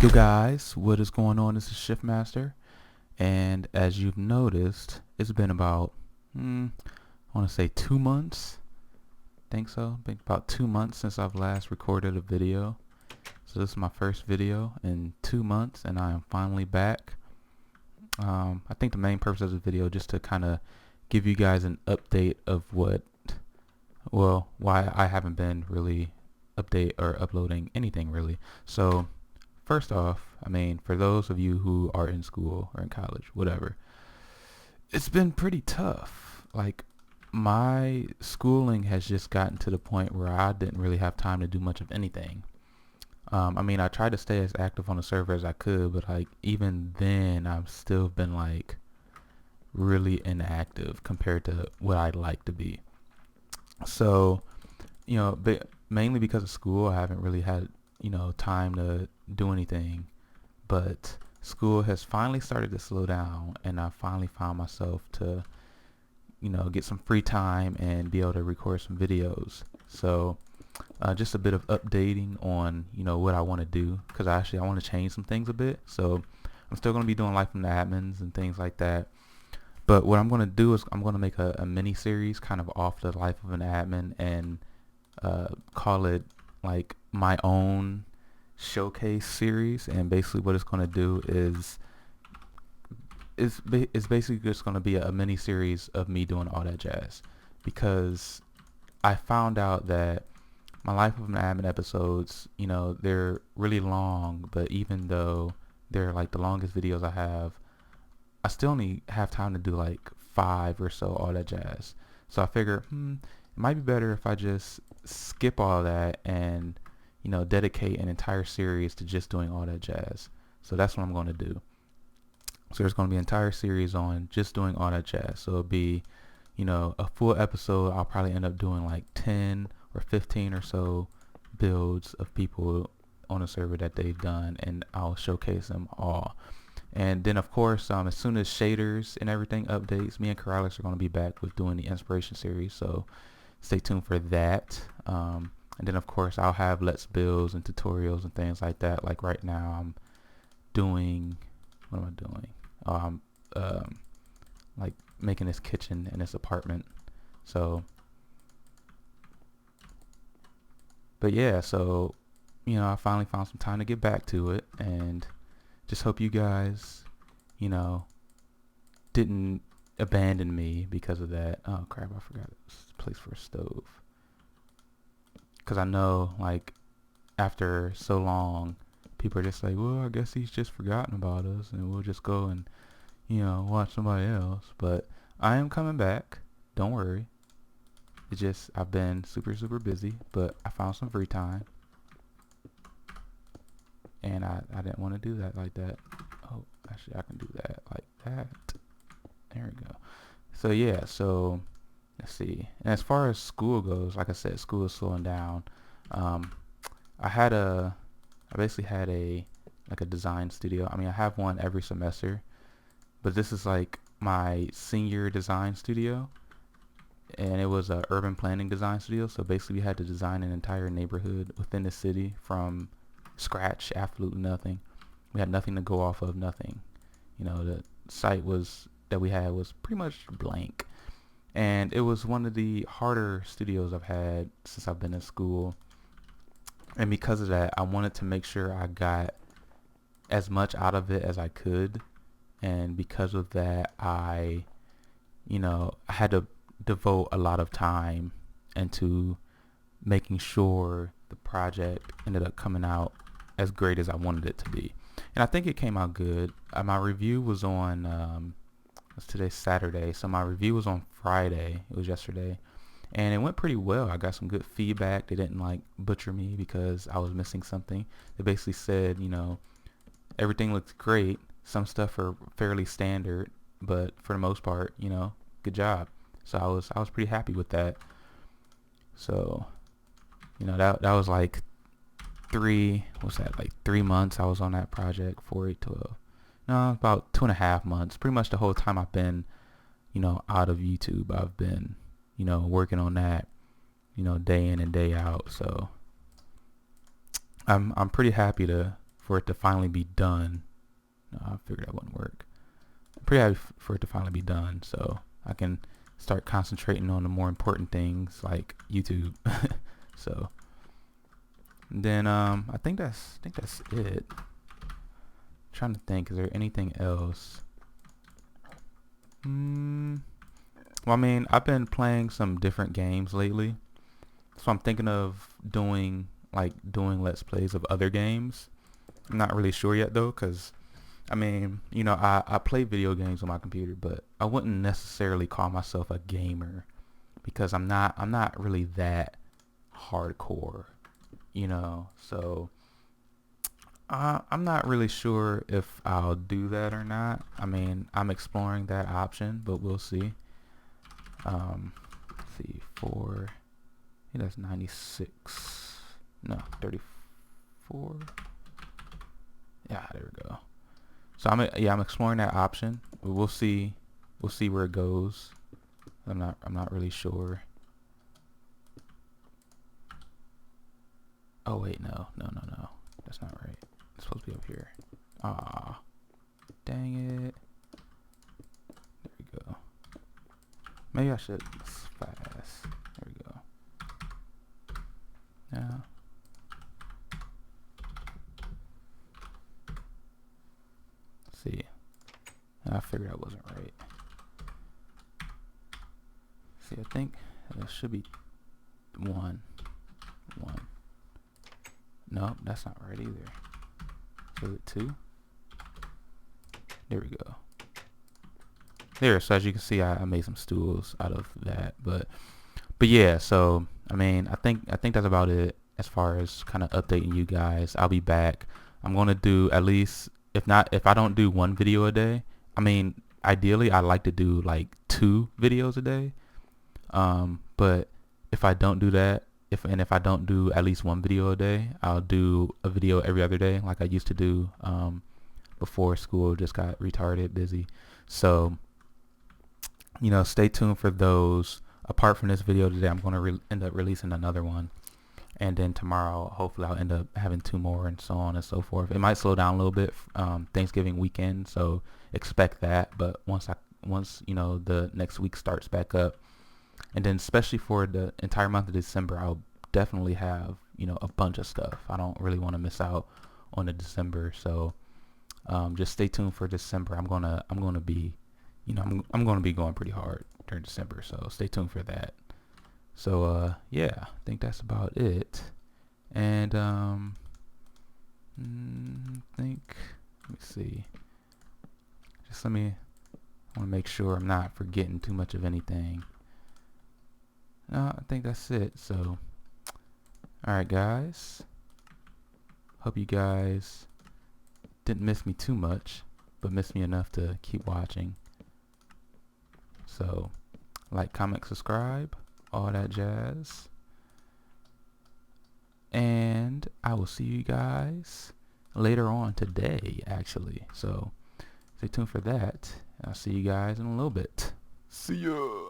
Yo guys, what is going on? This is Shiftmaster, and as you've noticed, it's been about, I want to say 2 months. Think so? Been about 2 months since I've last recorded a video. So this is my first video in 2 months, and I am finally back. I think the main purpose of the video just to kind of give you guys an update of why I haven't been really uploading anything really. So first off, I mean, for those of you who are in school or in college, whatever, it's been pretty tough. Like, my schooling has just gotten to the point where I didn't really have time to do much of anything. I mean, I tried to stay as active on the server as I could, but like even then, I've still been like really inactive compared to what I'd like to be. So, mainly because of school, I haven't really had time to do anything. But school has finally started to slow down, and I finally found myself to get some free time and be able to record some videos. So just a bit of updating on what I want to do, because I want to change some things a bit. So I'm still going to be doing life from the admins and things like that, but what I'm going to do is I'm going to make a mini series kind of off the life of an admin, and call it like my own showcase series. And basically what it's going to do is it's basically just going to be a mini series of me doing all that jazz, because I found out that my life of an admin episodes, they're really long, but even though they're like the longest videos I have, I still only have time to do like 5 or so all that jazz. So I figure it might be better if I just skip all that and dedicate an entire series to just doing all that jazz. So that's what I'm going to do. So there's going to be an entire series on just doing all that jazz. So it'll be a full episode. I'll probably end up doing like 10 or 15 or so builds of people on a server that they've done, and I'll showcase them all. And then of course, as soon as shaders and everything updates, me and Keralis are going to be back with doing the inspiration series, so stay tuned for that. And then of course I'll have let's builds and tutorials and things like that. Like right now I'm doing, what am I doing? Like making this kitchen in this apartment. So but yeah, so I finally found some time to get back to it, and just hope you guys didn't abandon me because of that. Oh crap, I forgot this place for a stove, because I know like after so long people are just like, well, I guess he's just forgotten about us and we'll just go and watch somebody else. But I am coming back, don't worry. It's just I've been super busy, but I found some free time, and I didn't want to do that like that. Oh, actually I can do that like that. There we go. So yeah, so let's see. And as far as school goes, like I said, school is slowing down. I basically had a design studio. I mean, I have one every semester, but this is like my senior design studio, and it was a urban planning design studio. So basically we had to design an entire neighborhood within the city from scratch, absolutely nothing. We had nothing to go off of, nothing. The site that we had was pretty much blank, and it was one of the harder studios I've had since I've been in school. And because of that, I wanted to make sure I got as much out of it as I could. And because of that, I had to devote a lot of time into making sure the project ended up coming out as great as I wanted it to be. And I think it came out good. My review was on, today's Saturday, so my review was on Friday. It was yesterday. And it went pretty well. I got some good feedback. They didn't like butcher me because I was missing something. They basically said, everything looks great. Some stuff are fairly standard, but for the most part, good job. So I was pretty happy with that. So, that was like 3 months I was on that project, 4, 8, 12. No, about 2.5 months. Pretty much the whole time I've been, out of YouTube. I've been, working on that, day in and day out. So I'm pretty happy to for it to finally be done. No, I figured that wouldn't work. I'm pretty happy for it to finally be done, so I can start concentrating on the more important things like YouTube. So then I think that's it. I'm trying to think, is there anything else? Well, I mean, I've been playing some different games lately, so I'm thinking of doing let's plays of other games. I'm not really sure yet though, because I mean, you know, I play video games on my computer, but I wouldn't necessarily call myself a gamer because I'm not really that hardcore, you know. So I'm not really sure if I'll do that or not. I mean, I'm exploring that option, but we'll see. Let's see, I think that's 96. No, 34. Yeah, there we go. So I'm exploring that option. But we'll see where it goes. I'm not really sure. Oh wait, no. That's not right. It's supposed to be over here. Ah, dang it. There we go. Maybe I should fast. There we go. Now. See, I figured I wasn't right. See, I think it should be one. No, that's not right either. So is it 2? There we go. There, so as you can see, I made some stools out of that, but yeah. So I mean, I think that's about it as far as kind of updating you guys. I'll be back. I'm gonna do at least, if I don't do 1 video a day, I mean, ideally I like to do like 2 videos a day. But if I don't do that, if I don't do at least 1 video a day, I'll do a video every other day like I used to do before school just got retarded busy. So, you know, stay tuned for those. Apart from this video today, I'm going to end up releasing another one. And then tomorrow, hopefully, I'll end up having 2 more and so on and so forth. It might slow down a little bit, Thanksgiving weekend, so expect that. But once you know, the next week starts back up, and then especially for the entire month of December, I'll definitely have, you know, a bunch of stuff. I don't really want to miss out on the December, so just stay tuned for December. I'm gonna be, you know, I'm gonna be going pretty hard during December, so stay tuned for that. So yeah, I think that's about it. And let me see. I want to make sure I'm not forgetting too much of anything. No, I think that's it. So, alright guys, hope you guys didn't miss me too much, but missed me enough to keep watching. So, like, comment, subscribe, all that jazz. And I will see you guys later on today, actually. So stay tuned for that. I'll see you guys in a little bit. See ya.